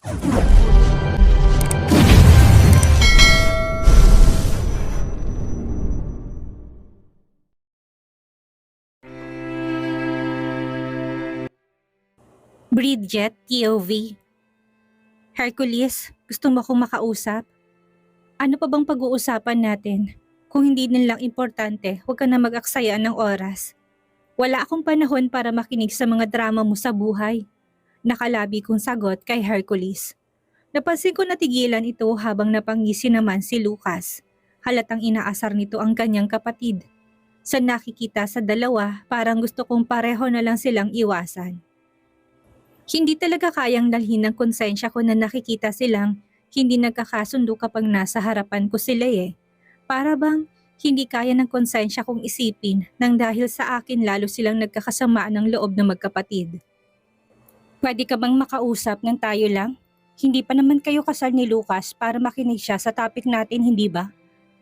Bridget, TOV. Hercules, gusto mo akong makausap? Ano pa bang pag-uusapan natin? Kung hindi nilang importante, huwag ka na mag-aksaya ng oras. Wala akong panahon para makinig sa mga drama mo sa buhay. Nakalabi kong sagot kay Hercules. Napansin ko natigilan ito habang napangisi naman si Lucas. Halatang inaasar nito ang kanyang kapatid. Sa nakikita sa dalawa, parang gusto kong pareho na lang silang iwasan. Hindi talaga kayang dalhin ng konsensya ko na nakikita silang hindi nagkakasundo kapag nasa harapan ko sila eh. Para bang hindi kaya ng konsensya kong isipin nang dahil sa akin lalo silang nagkakasamaan ng loob na magkapatid. Pwede ka bang makausap ng tayo lang? Hindi pa naman kayo kasal ni Lucas para makinig siya sa topic natin, hindi ba?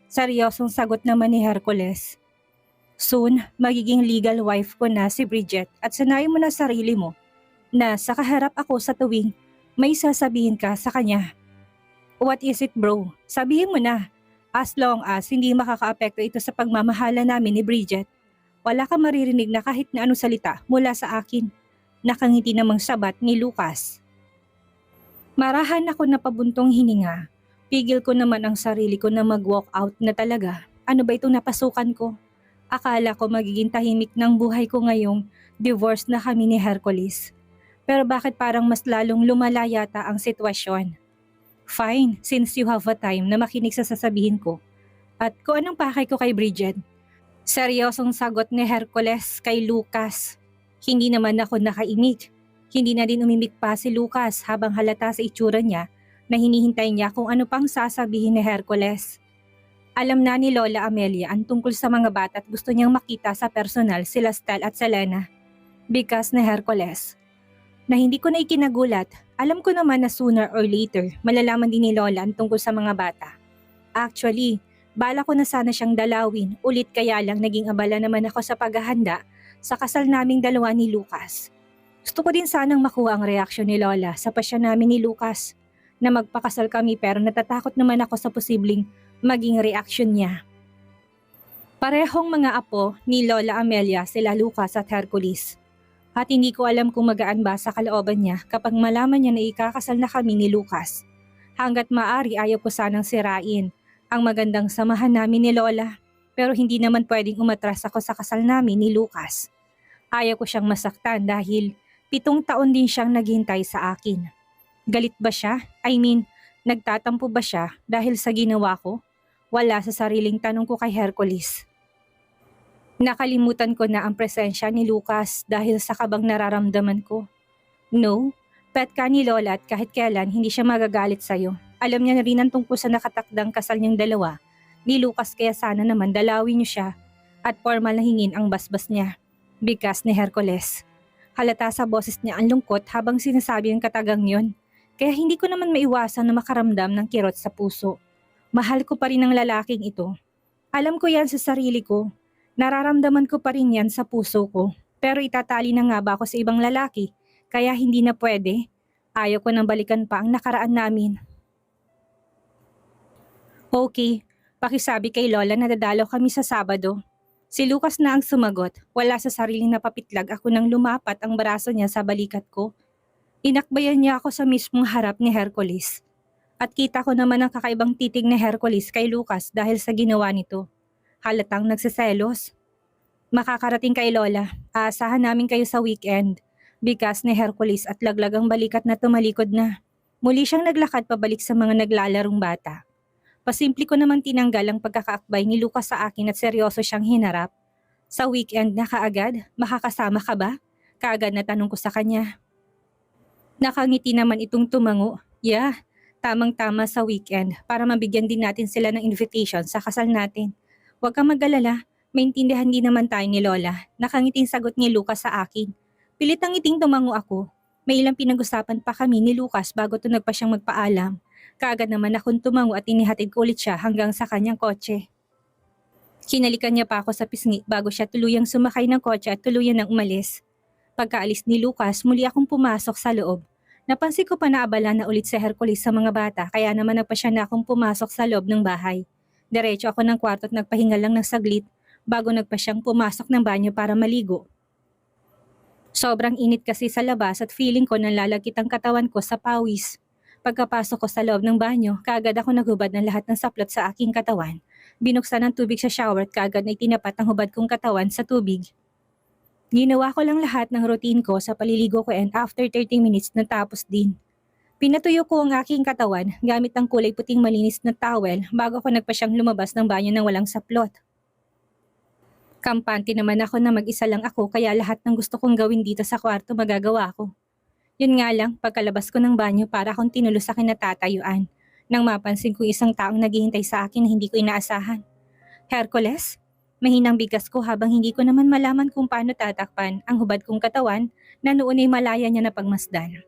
Seryosong sagot naman ni Hercules. Soon, magiging legal wife ko na si Bridget at sanayin mo na sarili mo na sa kaharap ako sa tuwing may sasabihin ka sa kanya. What is it bro? Sabihin mo na. As long as hindi makakaapekto ito sa pagmamahala namin ni Bridget, wala ka maririnig na kahit na anong salita mula sa akin. Nakangiti namang sabat ni Lucas. Marahan ako na pabuntong hininga. Pigil ko naman ang sarili ko na mag-walk out na talaga. Ano ba itong napasukan ko? Akala ko magiging tahimik ng buhay ko ngayong divorce na kami ni Hercules. Pero bakit parang mas lalong lumala yata ang sitwasyon? Fine, since you have a time na makinig sa sasabihin ko. At kung anong pakay ko kay Bridget? Seryosong sagot ni Hercules kay Lucas. Hindi naman ako nakainig. Hindi na din umimik pa si Lucas habang halata sa itsura niya na hinihintay niya kung ano pang sasabihin ni Hercules. Alam na ni Lola Amelia ang tungkol sa mga bata at gusto niyang makita sa personal sila Stel at Selena. Bigas ni Hercules. Na hindi ko na ikinagulat, alam ko naman na sooner or later malalaman din ni Lola ang tungkol sa mga bata. Actually, bala ko na sana siyang dalawin, ulit kaya lang naging abala naman ako sa paghahanda sa kasal naming dalawa ni Lucas. Gusto ko din sanang makuha ang reaksyon ni Lola sa pasya namin ni Lucas na magpakasal kami pero natatakot naman ako sa posibleng maging reaksyon niya. Parehong mga apo ni Lola Amelia sila Lucas at Hercules. At hindi ko alam kung magaan ba sa kalooban niya kapag malaman niya na ikakasal na kami ni Lucas. Hanggat maaari ayaw ko sanang sirain ang magandang samahan namin ni Lola. Pero hindi naman pwedeng umatras ako sa kasal namin ni Lucas. Ayaw ko siyang masaktan dahil 7 taon din siyang naghintay sa akin. Galit ba siya? Nagtatampo ba siya dahil sa ginawa ko? Wala sa sariling tanong ko kay Hercules. Nakalimutan ko na ang presensya ni Lucas dahil sa kabang nararamdaman ko. No, pet ka ni Lola at kahit kailan hindi siya magagalit sa'yo. Alam niya na rin ang tungkol sa nakatakdang kasal niyang dalawa ni Lucas kaya sana naman dalawin niyo siya at formal na hingin ang basbas niya. Bigas ni Hercules. Halata sa boses niya ang lungkot habang sinasabi ang katagang yon. Kaya hindi ko naman maiwasan na makaramdam ng kirot sa puso. Mahal ko pa rin ang lalaking ito. Alam ko yan sa sarili ko. Nararamdaman ko pa rin yan sa puso ko. Pero itatali na nga ba ako sa ibang lalaki? Kaya hindi na pwede. Ayaw ko nang balikan pa ang nakaraan namin. Okay, pakisabi kay Lola na dadalaw kami sa Sabado. Si Lucas na ang sumagot. Wala sa sariling napapitlag ako nang lumapat ang braso niya sa balikat ko. Inakbayan niya ako sa mismong harap ni Hercules. At kita ko naman ang kakaibang titig ni Hercules kay Lucas dahil sa ginawa nito. Halatang nagsiselos. Makakarating kay Lola. Aasahan namin kayo sa weekend. Bigas ni Hercules at laglag ang balikat na tumalikod na. Muli siyang naglakad pabalik sa mga naglalarong bata. Pasimple ko naman tinanggal ang pagkakaakbay ni Lucas sa akin at seryoso siyang hinarap. Sa weekend na kaagad, makakasama ka ba? Kaagad na tanong ko sa kanya. Nakangiti naman itong tumango. Yeah, tamang-tama sa weekend para mabigyan din natin sila ng invitation sa kasal natin. Huwag kang mag-alala, maintindihan din naman tayo ni Lola. Nakangiting sagot ni Lucas sa akin. Pilit ang ngiting tumango ako. May ilang pinag-usapan pa kami ni Lucas bago tunag pa siyang magpaalam. Kaagad naman akong tumango at inihatid ko ulit siya hanggang sa kanyang kotse. Kinalikan niya pa ako sa pisngi bago siya tuluyang sumakay ng kotse at tuluyan ng umalis. Pagkaalis ni Lucas, muli akong pumasok sa loob. Napansin ko pa na abala na ulit si Hercules sa mga bata kaya naman nagpasya na akong pumasok sa loob ng bahay. Diretso ako ng kwarto at nagpahinga lang ng saglit bago nagpasyang pumasok ng banyo para maligo. Sobrang init kasi sa labas at feeling ko nalalagkit ang katawan ko sa pawis. Pagkapasok ko sa loob ng banyo, kaagad ako naghubad ng lahat ng saplot sa aking katawan. Binuksan ang tubig sa shower at kaagad na itinapat ang hubad kong katawan sa tubig. Ginawa ko lang lahat ng routine ko sa paliligo ko and after 30 minutes natapos din. Pinatuyo ko ang aking katawan gamit ang kulay puting malinis na towel bago ako nagpasyang lumabas ng banyo ng walang saplot. Kampante naman ako na mag-isa lang ako kaya lahat ng gusto kong gawin dito sa kwarto magagawa ko. Yun nga lang, pagkalabas ko ng banyo para akong tinulos sa kinatatayuan nang mapansin ko isang taong naghihintay sa akin na hindi ko inaasahan. Hercules? Mahinang bigkas ko habang hindi ko naman malaman kung paano tatakpan ang hubad kong katawan na noon ay malaya niya na pagmasdan.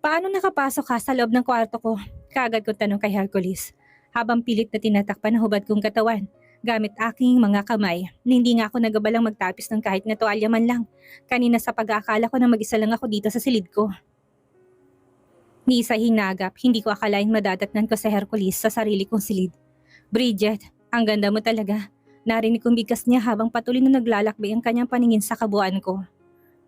Paano nakapasok ka sa loob ng kwarto ko? Kaagad kong tanong kay Hercules habang pilit na tinatakpan ang hubad kong katawan gamit aking mga kamay na hindi nga ako nagabalang magtapis ng kahit na tuwalya man lang. Kanina sa pag-aakala ko na mag-isa lang ako dito sa silid ko. Ni isa hinagap, hindi ko akalaing madadatnan ko sa Hercules sa sarili kong silid. Bridget, ang ganda mo talaga. Narinig kong bigkas niya habang patuloy na naglalakbay ang kanyang paningin sa kabuuan ko.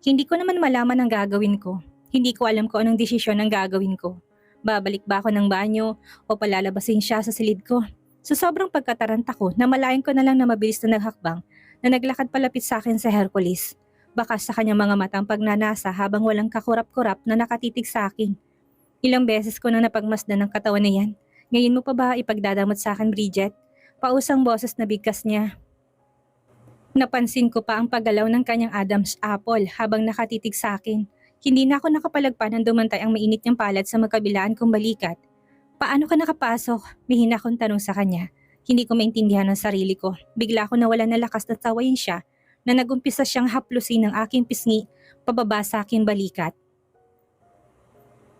Hindi ko naman malaman ang gagawin ko. Hindi ko alam kung anong desisyon ang gagawin ko. Babalik ba ako ng banyo o palalabasin siya sa silid ko? Sa sobrang pagkataranta ko, namalayan ko na lang na mabilis na naghakbang na naglakad palapit sa akin sa Hercules. Bakas sa kanyang mga matang pagnanasa habang walang kakurap-kurap na nakatitig sa akin. Ilang beses ko na napagmasdan ng katawan na yan. Ngayon mo pa ba ipagdadamot sa akin, Bridget? Pausang boses na bigkas niya. Napansin ko pa ang paggalaw ng kanyang Adam's apple habang nakatitig sa akin. Hindi na ako nakapalagpa nang dumantay ang mainit niyang palad sa magkabilaan kong balikat. Paano ka nakapasok? May hina akong tanong sa kanya. Hindi ko maintindihan ang sarili ko. Bigla ko nawalan ng lakas na tawayin siya na nagumpisa siyang haplusin ng aking pisngi pababa sa aking balikat.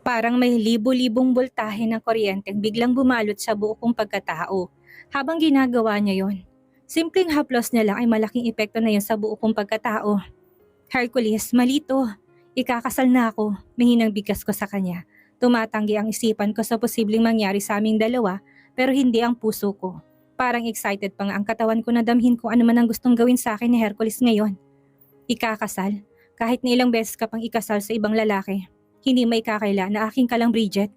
Parang may libo-libong boltahe ng kuryenteng biglang bumalot sa buo kong pagkatao habang ginagawa niya yon. Simpleng haplos niya lang ay malaking epekto na yon sa buo kong pagkatao. Hercules, malito. Ikakasal na ako, may hinang bigkas ko sa kanya. Tumatanggi ang isipan ko sa posibleng mangyari sa aming dalawa pero hindi ang puso ko. Parang excited pa nga ang katawan ko na damhin kung ano man ang gustong gawin sa akin ni Hercules ngayon. Ikakasal? Kahit na ilang beses ka pang ikasal sa ibang lalaki, hindi maikakaila na aking ka lang, Bridget.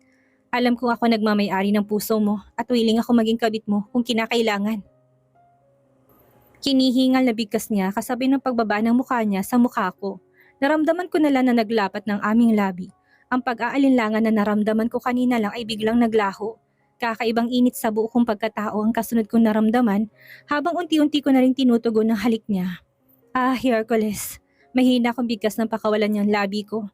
Alam kong ako nagmamay-ari ng puso mo at willing ako maging kabit mo kung kinakailangan. Hinihingal na bigkas niya kasabay ng pagbaba ng mukha niya sa mukha ko. Naramdaman ko na lang na naglapat ng aming labi. Ang pag-aalinlangan na naramdaman ko kanina lang ay biglang naglaho. Kakaibang init sa buo kong pagkatao ang kasunod kong naramdaman habang unti-unti ko na rin tinutugon ng halik niya. Hercules, mahina akong bigkas ng pakawalan niyang labi ko.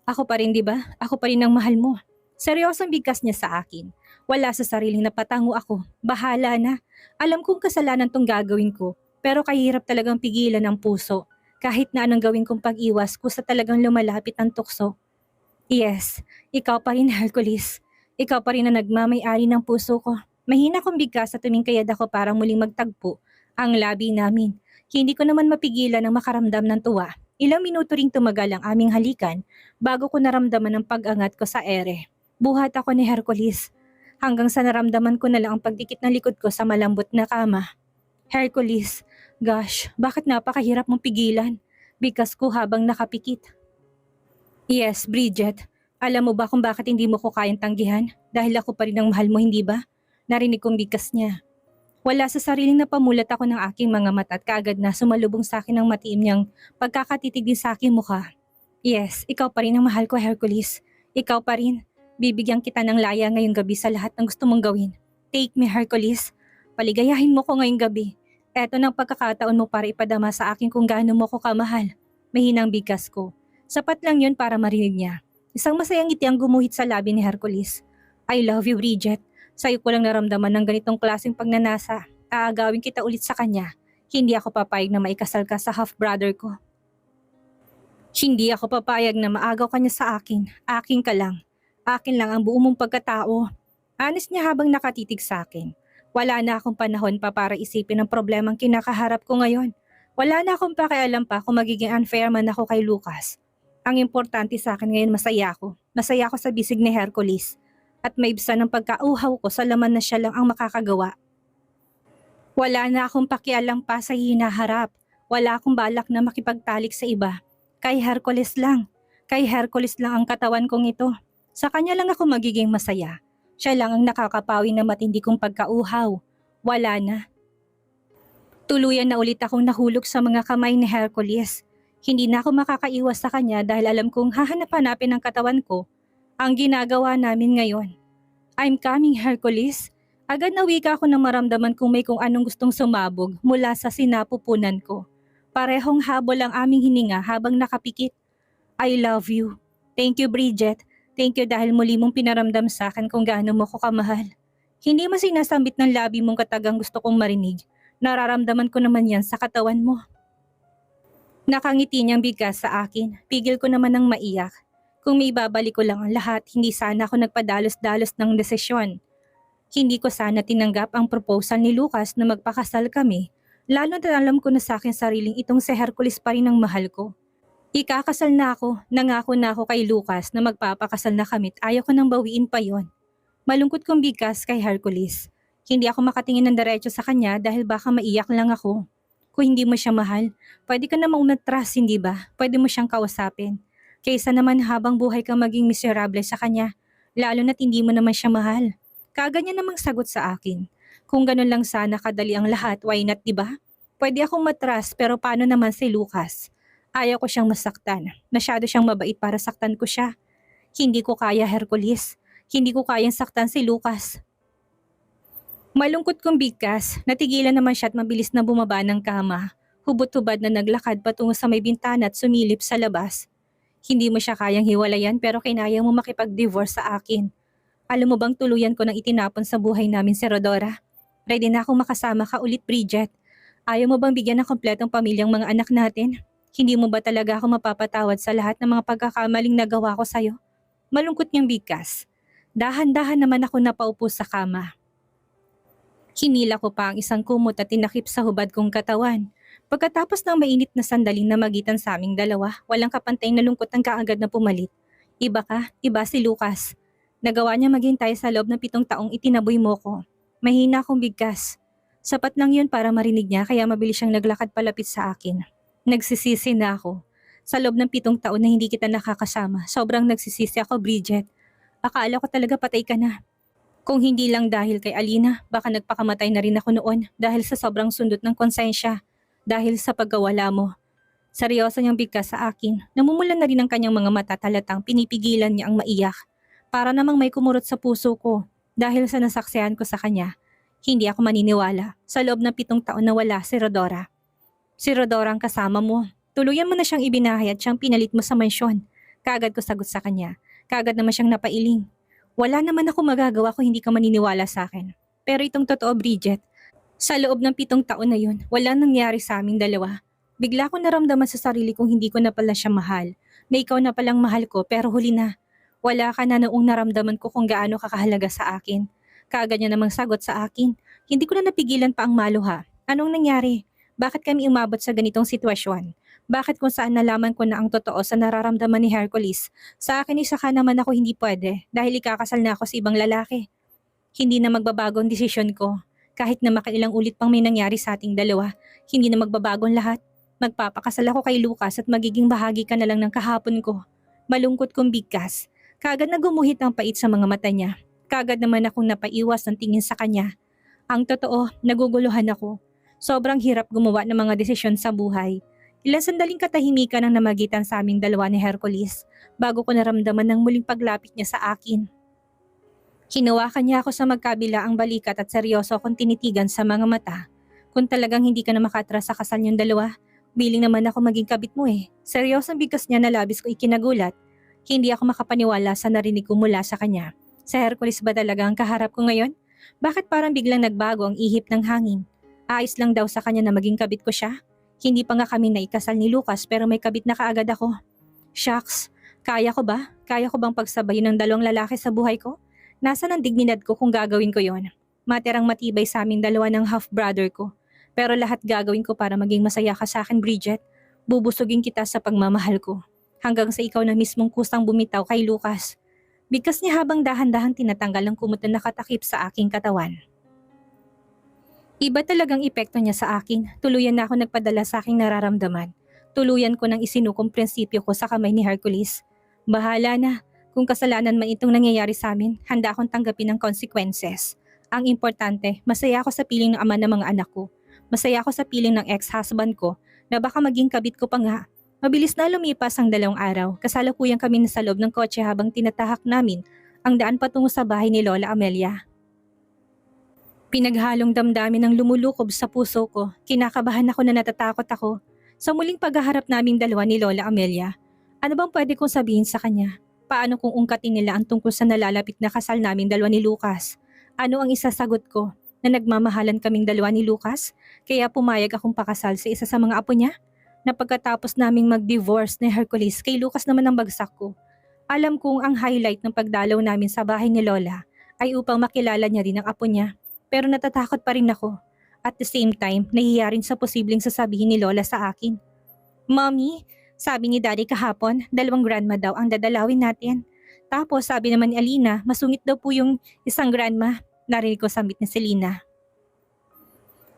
Ako pa rin, di ba? Ako pa rin ang mahal mo. Seryosong bigkas niya sa akin. Wala sa sariling napatango ako. Bahala na. Alam kong kasalanan tong gagawin ko, pero kahirap talagang pigilan ang puso. Kahit na anong gawin kong pag-iwas, kusa talagang lumalapit ang tukso. Yes, ikaw pa rin, Hercules. Ikaw pa rin ang nagmamay-ari ng puso ko. Mahina kong bigkas sa tuming kayad ako parang muling magtagpo ang labi namin. Hindi ko naman mapigilan ang makaramdam ng tuwa. Ilang minuto ring tumagal ang aming halikan bago ko naramdaman ang pag-angat ko sa ere. Buhat ako ni Hercules. Hanggang sa naramdaman ko na lang ang pagdikit ng likod ko sa malambot na kama. Hercules, gosh, bakit napakahirap mong pigilan? Bigkas ko habang nakapikit. Yes, Bridget. Alam mo ba kung bakit hindi mo ko kayang tanggihan? Dahil ako pa rin ang mahal mo, hindi ba? Narinig kong bigkas niya. Wala sa sariling napamulat ako ng aking mga mata at kaagad na sumalubong sa akin ang matiim niyang pagkakatitig din sa aking mukha. Yes, ikaw pa rin ang mahal ko, Hercules. Ikaw pa rin. Bibigyan kita ng laya ngayong gabi sa lahat ng gusto mong gawin. Take me, Hercules. Paligayahin mo ko ngayong gabi. Eto ng pagkakataon mo para ipadama sa akin kung gaano mo ko kamahal. Mahinang bigkas ko. Sapat lang yun para marinig niya. Isang masayang ngiti ang gumuhit sa labi ni Hercules. I love you, Bridget. Sa'yo ko lang naramdaman ng ganitong klaseng pagnanasa. Aagawin kita ulit sa kanya. Hindi ako papayag na maikasal ka sa half-brother ko. Hindi ako papayag na maagaw ka niya sa akin. Akin ka lang. Akin lang ang buo mong pagkatao. Honest niya habang nakatitig sa akin. Wala na akong panahon pa para isipin ang problemang kinakaharap ko ngayon. Wala na akong pakialam pa kung magiging unfair man ako kay Lucas. Ang importante sa akin ngayon masaya ako. Masaya ako sa bisig ni Hercules. At maibsan ng pagkauhaw ko sa laman na siya lang ang makakagawa. Wala na akong pakialam pa sa hinaharap. Wala akong balak na makipagtalik sa iba. Kay Hercules lang. Kay Hercules lang ang katawan kong ito. Sa kanya lang ako magiging masaya. Siya lang ang nakakapawi na matindi kong pagkauhaw. Wala na. Tuluyan na ulit akong nahulog sa mga kamay ni Hercules. Hindi na ako makakaiwas sa kanya dahil alam kong hahanap-hanapin ang katawan ko. Ang ginagawa namin ngayon. I'm coming, Hercules. Agad na wika ako nang maramdaman kung may kung anong gustong sumabog mula sa sinapupunan ko. Parehong habol ang aming hininga habang nakapikit. I love you. Thank you, Bridget. Thank you dahil muli mong pinaramdam sa akin kung gaano mo ko kamahal. Hindi mo sinasambit ng labi mong katagang gusto kong marinig. Nararamdaman ko naman yan sa katawan mo. Nakangiti niyang bigkas sa akin. Pigil ko naman ng maiyak. Kung may babalik ko lang ang lahat, hindi sana ako nagpadalos-dalos ng desisyon. Hindi ko sana tinanggap ang proposal ni Lucas na magpakasal kami, lalo na alam ko na sa akin sariling itong si Hercules pa rin ang mahal ko. Ikakasal na ako, nangako na ako kay Lucas na magpapakasal na kami at ayaw ko nang bawiin pa yon. Malungkot kong bigkas kay Hercules. Hindi ako makatingin ng diretso sa kanya dahil baka maiyak lang ako. Kung hindi mo siya mahal, pwede ka namang umatras, hindi ba? Pwede mo siyang kausapin. Kaysa naman habang buhay kang maging miserable sa kanya, lalo na't hindi mo naman siya mahal. Kaganyan namang sagot sa akin. Kung ganun lang sana kadali ang lahat, why not, di ba? Pwede akong matras pero paano naman si Lucas? Ayaw ko siyang masaktan. Masyado siyang mabait para saktan ko siya. Hindi ko kaya, Hercules. Hindi ko kayang saktan si Lucas. Malungkot kong bigkas, natigilan naman siya at mabilis na bumaba ng kama. Hubot-hubad na naglakad patungo sa may bintana at sumilip sa labas. Hindi mo siya kayang hiwalayan pero kinaya mo makipag-divorce sa akin. Alam mo bang tuluyan ko nang itinapon sa buhay namin si Rodora? Ready na akong makasama ka ulit, Bridget. Ayaw mo bang bigyan ng kompletong pamilyang mga anak natin? Hindi mo ba talaga ako mapapatawad sa lahat ng mga pagkakamaling nagawa ko sa'yo? Malungkot niyang bigkas. Dahan-dahan naman ako napaupo sa kama. Hinila ko pa ang isang kumot at tinakip sa hubad kong katawan. Pagkatapos ng mainit na sandaling na magitan sa aming dalawa, walang kapantay na lungkot ang kaagad na pumalit. Iba ka, iba si Lucas. Nagawa niya maghintay sa loob ng 7 taong itinaboy mo ko. Mahina akong bigkas. Sapat lang yun para marinig niya kaya mabilis siyang naglakad palapit sa akin. Nagsisisi na ako. Sa loob ng 7 taon na hindi kita nakakasama, sobrang nagsisisi ako, Bridget. Akala ko talaga patay ka na. Kung hindi lang dahil kay Alina, baka nagpakamatay na rin ako noon dahil sa sobrang sundot ng konsensya, dahil sa pagkawala mo. Seryoso niyang bigkas sa akin, namumulan na rin ang kanyang mga mata talatang pinipigilan niya ang maiyak. Para namang may kumurot sa puso ko dahil sa nasaksihan ko sa kanya. Hindi ako maniniwala sa loob ng 7 taon na wala si Rodora. Si Rodora ang kasama mo. Tuluyan mo na siyang ibinahay at siyang pinalit mo sa mansyon. Kaagad ko sagot sa kanya. Kaagad naman siyang napailing. Wala naman ako magagawa kung hindi ka maniniwala sa akin. Pero itong totoo, Bridget, sa loob ng 7 taon na yun, wala nangyari sa aming dalawa. Bigla ko naramdaman sa sarili kong hindi ko na pala siya mahal. Na ikaw na palang mahal ko pero huli na. Wala ka na noong naramdaman ko kung gaano kakahalaga sa akin. Kaagad niya namang sagot sa akin. Hindi ko na napigilan pa ang maluha. Anong nangyari? Bakit kami umabot sa ganitong sitwasyon? Bakit kung saan nalaman ko na ang totoo sa nararamdaman ni Hercules, sa akin isa ka naman ako hindi pwede dahil ikakasal na ako sa ibang lalaki. Hindi na magbabago ang desisyon ko. Kahit na makailang ulit pang may nangyari sa ating dalawa, hindi na magbabago ang lahat. Magpapakasal ako kay Lucas at magiging bahagi ka na lang ng kahapon ko. Malungkot kong bigkas. Kaagad na gumuhit ang pait sa mga mata niya. Kaagad naman akong napaiwas ng tingin sa kanya. Ang totoo, naguguluhan ako. Sobrang hirap gumawa ng mga desisyon sa buhay. Ilang sandaling katahimikan ang namagitan sa aming dalawa ni Hercules bago ko naramdaman ng muling paglapit niya sa akin. Hinawakan niya ako sa magkabila ang balikat at seryoso akong tinitigan sa mga mata. Kung talagang hindi ka na makatras sa kasal niyong dalawa, biling naman ako maging kabit mo eh. Seryosong bigkas niya na labis ko ikinagulat. Hindi ako makapaniwala sa narinig ko mula sa kanya. Sa Hercules ba talaga ang kaharap ko ngayon? Bakit parang biglang nagbago ang ihip ng hangin? Ayos lang daw sa kanya na maging kabit ko siya? Hindi pa nga kami naikasal ni Lucas pero may kabit na kaagad ako. Shucks, kaya ko ba? Kaya ko bang pagsabayin ng 2 lalaki sa buhay ko? Nasaan ang dignidad ko kung gagawin ko yon? Matirang matibay sa aming dalawa ng half-brother ko. Pero lahat gagawin ko para maging masaya ka sa akin, Bridget. Bubusugin kita sa pagmamahal ko. hanggang sa ikaw na mismong kusang bumitaw kay Lucas. Bigkas niya habang dahan-dahang tinatanggal ang kumot na nakatakip sa aking katawan. Iba talagang epekto niya sa akin. Tuluyan na ako nagpadala sa aking nararamdaman. Tuluyan ko nang isinukong prinsipyo ko sa kamay ni Hercules. Bahala na. Kung kasalanan man itong nangyayari sa amin, handa akong tanggapin ang consequences. Ang importante, masaya ako sa piling ng ama ng mga anak ko. Masaya ako sa piling ng ex-husband ko na baka maging kabit ko pa nga. Mabilis na lumipas ang 2 araw. Kasalukuyan kami nasa loob ng kotse habang tinatahak namin ang daan patungo sa bahay ni Lola Amelia. Pinaghalong damdamin ang lumulukob sa puso ko. Kinakabahan ako na natatakot ako sa muling paghaharap naming dalawa ni Lola Amelia. Ano bang pwede kong sabihin sa kanya? Paano kung ungkatin nila ang tungkol sa nalalapit na kasal naming dalawa ni Lucas? Ano ang isasagot ko? Na nagmamahalan kaming dalawa ni Lucas? Kaya pumayag akong pakasal sa isa sa mga apo niya? Na pagkatapos naming mag-divorce ni Hercules, kay Lucas naman ang bagsak ko. Alam kong ang highlight ng pagdalaw namin sa bahay ni Lola ay upang makilala niya rin ang apo niya. Pero natatakot pa rin ako. At the same time, nahihiya rin sa posibleng sasabihin ni Lola sa akin. Mommy, sabi ni Daddy kahapon, 2 grandma daw ang dadalawin natin. Tapos sabi naman ni Alina, masungit daw po yung isang grandma. Narinig ko sambit ni Selena.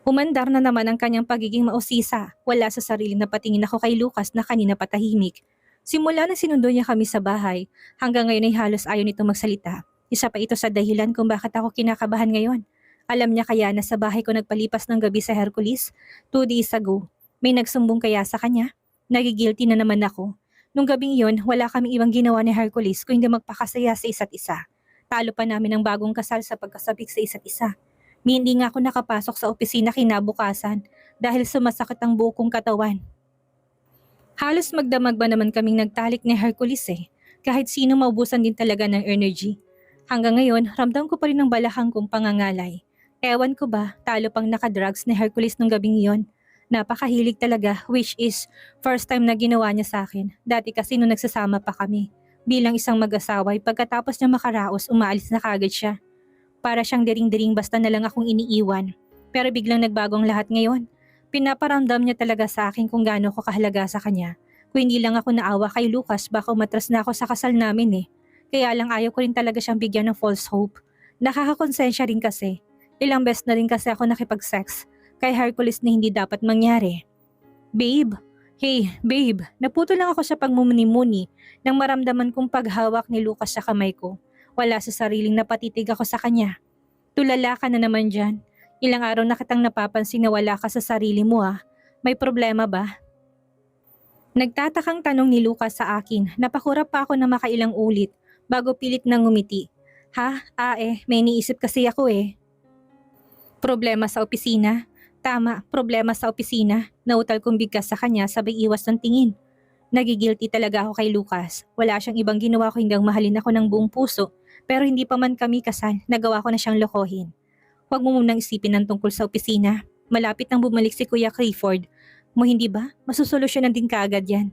Umandar na naman ang kanyang pagiging mausisa. Wala sa sariling napatingin ako kay Lucas na kanina patahimik. Simula na sinundo niya kami sa bahay, hanggang ngayon ay halos ayaw nito magsalita. Isa pa ito sa dahilan kung bakit ako kinakabahan ngayon. Alam niya kaya na sa bahay ko nagpalipas ng gabi sa Hercules 2 days ago. May nagsumbong kaya sa kanya? Nagigilty na naman ako. Nung gabing yon, wala kaming ibang ginawa ni Hercules kung hindi magpakasaya sa isa't isa. Talo pa namin ang bagong kasal sa pagkasabik sa isa't isa. Hindi nga ako nakapasok sa opisina kinabukasan dahil sumasakit ang buo kong katawan. Halos magdamag ba naman kaming nagtalik ni Hercules eh. Kahit sino maubusan din talaga ng energy. Hanggang ngayon, ramdam ko pa rin ang balakang kong pangangalay. Ewan ko ba, talo pang nakadrugs ni Hercules nung gabing yon. Napakahilig talaga, which is first time na ginawa niya sa akin. Dati kasi nung nagsasama pa kami. Bilang isang mag-asawa, pagkatapos niya makaraos, umaalis na kagad siya. Para siyang dering-dering basta na lang akong iniiwan. Pero biglang nagbagong lahat ngayon. Pinaparamdam niya talaga sa akin kung gaano ko kahalaga sa kanya. Kung hindi lang ako naawa kay Lucas, baka umatras na ako sa kasal namin eh. Kaya lang ayaw ko rin talaga siyang bigyan ng false hope. Nakakakonsensya rin kasi. Ilang beses na rin kasi ako nakipag-sex kay Hercules na hindi dapat mangyari. Babe, hey babe, naputo lang ako sa pagmumuni-muni nang maramdaman kong paghawak ni Lucas sa kamay ko. Wala sa sariling napatitig ako sa kanya. Tulala ka na naman dyan. Ilang araw na kitang napapansin na wala ka sa sarili mo ah. May problema ba? Nagtatakang tanong ni Lucas sa akin. Napakurap pa ako na makailang ulit bago pilit nang ngumiti. Ha? May iniisip kasi ako eh. Problema sa opisina? Tama, problema sa opisina. Nautal kong bigkas sa kanya sabay iwas ng tingin. Nagigilty talaga ako kay Lucas. Wala siyang ibang ginawa ko hanggang mahalin ako ng buong puso. Pero hindi pa man kami kasal, nagawa ko na siyang lokohin. Huwag mo munang isipin ng tungkol sa opisina. Malapit nang bumalik si Kuya Clifford. Mo hindi ba? Masusolusyonan din kaagad yan.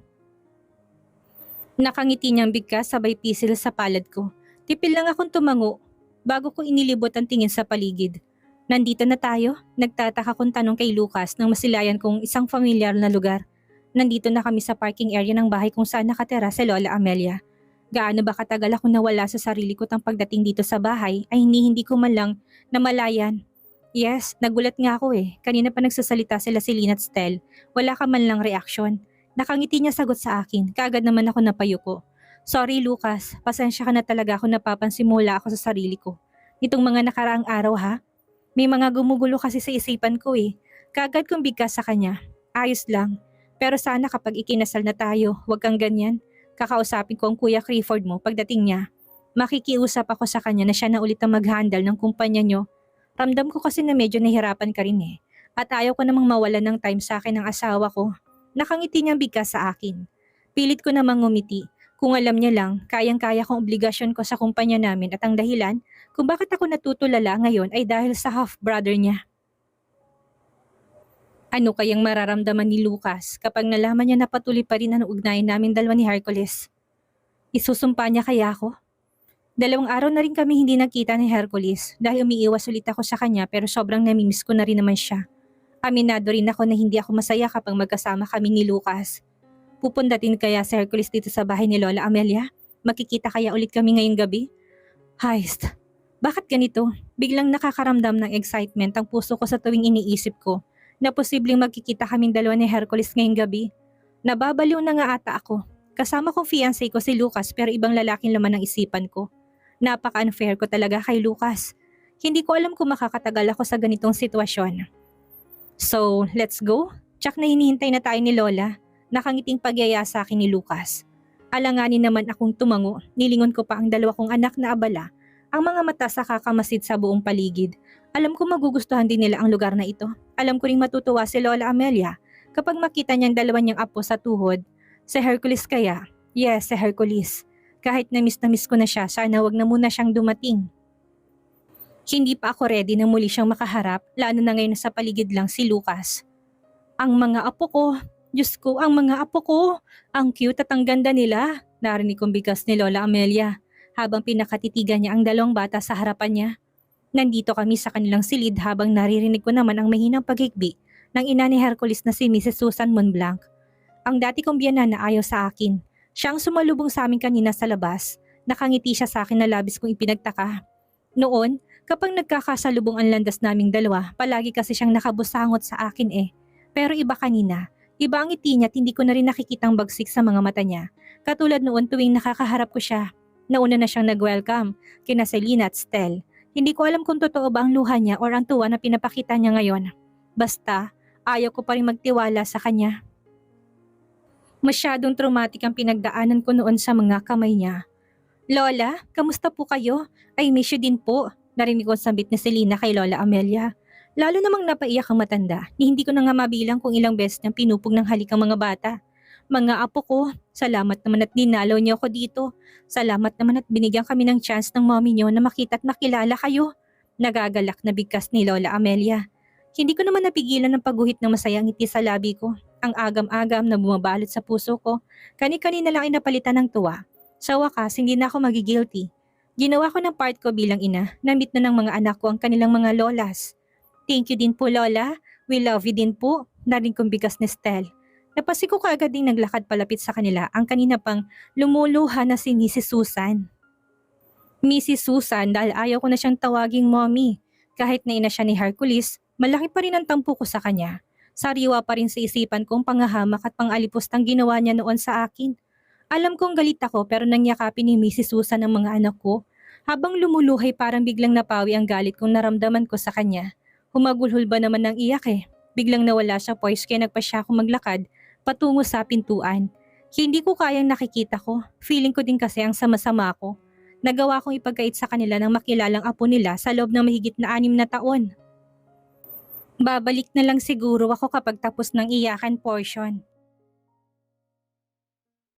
Nakangiti niyang bigkas sabay pisil sa palad ko. Tipil lang akong tumango bago ko inilibot ang tingin sa paligid. Nandito na tayo? Nagtataka kong tanong kay Lucas nang masilayan kong isang familiar na lugar. Nandito na kami sa parking area ng bahay kung saan nakatira si Lola Amelia. Gaano ba katagal ako nawala sa sarili ko tang pagdating dito sa bahay ay hindi ko man lang namalayan. Yes, nagulat nga ako eh. Kanina pa nagsasalita sila si Lynn at Stel. Wala ka man lang reaksyon. Nakangiti niya sagot sa akin. Kaagad naman ako napayuko. Sorry Lucas, pasensya ka na talaga ako napapansimula ako sa sarili ko. Nitong mga nakaraang araw ha? May mga gumugulo kasi sa isipan ko eh. Kaagad kong bigkas sa kanya. Ayos lang. Pero sana kapag ikinasal na tayo, huwag kang ganyan. Kakausapin ko ang Kuya Clifford mo pagdating niya. Makikiusap ako sa kanya na siya na ulit ang mag-handle ng kumpanya niyo. Ramdam ko kasi na medyo nahirapan ka rin eh. At ayaw ko namang mawalan ng time sa akin ng asawa ko. Nakangiti niyang bigkas sa akin. Pilit ko namang ngumiti. Kung alam niya lang, kayang-kaya kong obligasyon ko sa kumpanya namin at ang dahilan kung bakit ako natutulala ngayon ay dahil sa half-brother niya. Ano kayang mararamdaman ni Lucas kapag nalaman niya na patuloy pa rin ang ugnayan namin dalawa ni Hercules? Isusumpa niya kaya ako? 2 araw na rin kami hindi nakita ni Hercules dahil umiiwas ulit ako sa kanya pero sobrang namimiss ko na rin naman siya. Aminado rin ako na hindi ako masaya kapag magkasama kami ni Lucas. Pupunta din kaya si Hercules dito sa bahay ni Lola Amelia? Makikita kaya ulit kami ngayong gabi? Heist, bakit ganito? Biglang nakakaramdam ng excitement ang puso ko sa tuwing iniisip ko na posibleng magkikita kaming dalawa ni Hercules ngayong gabi. Nababaliw na nga ata ako. Kasama kong fiancé ko si Lucas pero ibang lalaking laman ng isipan ko. Napaka-unfair ko talaga kay Lucas. Hindi ko alam kung makakatagal ako sa ganitong sitwasyon. So, let's go? Tsak na hinihintay na tayo ni Lola. Nakangiting pagyaya sa akin ni Lucas. Alanganin naman akong tumango, nilingon ko pa ang dalawa kong anak na abala. Ang mga mata sa kakamasid sa buong paligid. Alam ko magugustuhan din nila ang lugar na ito. Alam ko ring matutuwa si Lola Amelia kapag makita niyang dalawa niyang apo sa tuhod. Si Hercules kaya? Yes, si Hercules. Kahit na miss ko na siya, sana wag na muna siyang dumating. Hindi pa ako ready na muli siyang makaharap, lalo na ngayon sa paligid lang si Lucas. Ang mga apo ko, Diyos ko, ang mga apo ko, ang cute at ang ganda nila. Narinig kong bigkas ni Lola Amelia habang pinakatitigan niya ang dalawang bata sa harapan niya. Nandito kami sa kanilang silid habang naririnig ko naman ang mahinang paghikbi ng ina ni Hercules na si Mrs. Susan Monblanc. Ang dati kong biyanan na ayaw sa akin. Siya ang sumalubong sa amin kanina sa labas. Nakangiti siya sa akin na labis kong ipinagtaka. Noon, kapag nagkakasalubong ang landas naming dalawa, palagi kasi siyang nakabusangot sa akin eh. Pero iba kanina. Iba ang ngiti niya at hindi ko na rin nakikitang bagsik sa mga mata niya. Katulad noon tuwing nakakaharap ko siya. Nauna na siyang nag-welcome kina Selena at Stel. Hindi ko alam kung totoo ba ang luha niya or ang tuwa na pinapakita niya ngayon. Basta, ayaw ko pa rin magtiwala sa kanya. Masyadong traumatic ang pinagdaanan ko noon sa mga kamay niya. Lola, kamusta po kayo? I miss you din po. Narinig ko sambit ni Selena kay Lola Amelia. Lalo namang napaiyak ang matanda, ni hindi ko na nga mabilang kung ilang beses niyang pinupog ng halik ang mga bata. Mga apo ko, salamat naman at dinalaw niyo ako dito. Salamat naman at binigyan kami ng chance ng mommy niyo na makita at makilala kayo. Nagagalak na bigkas ni Lola Amelia. Hindi ko naman napigilan ng pagguhit ng masayang ngiti sa labi ko. Ang agam-agam na bumabalot sa puso ko. Kani-kanina lang inapalitan ng tuwa. Sa wakas, hindi na ako magigilty. Ginawa ko ng part ko bilang ina, na-meet na ng mga anak ko ang kanilang mga lolas. Thank you din po, Lola. We love you din po. Narinig kong bigas ni Stel. Napasiko ko agad ding naglakad palapit sa kanila ang kanina pang lumuluha na si Mrs. Susan. Mrs. Susan dahil ayaw ko na siyang tawaging mommy. Kahit na ina siya ni Hercules, malaki pa rin ang tampo ko sa kanya. Sariwa pa rin sa isipan kong pangahamak at pangalipustang ginawa niya noon sa akin. Alam kong galit ako pero nangyakapin ni Mrs. Susan ang mga anak ko. Habang lumuluhay parang biglang napawi ang galit kong naramdaman ko sa kanya. Humagulhol ba naman ng iyak eh. Biglang nawala siya poise kaya nagpa siya akong maglakad patungo sa pintuan. Hindi ko kayang nakikita ko. Feeling ko din kasi ang sama-sama ko. Nagawa kong ipagkait sa kanila ng makilalang apo nila sa loob ng mahigit na 6 na taon. Babalik na lang siguro ako kapag tapos ng iyakan portion.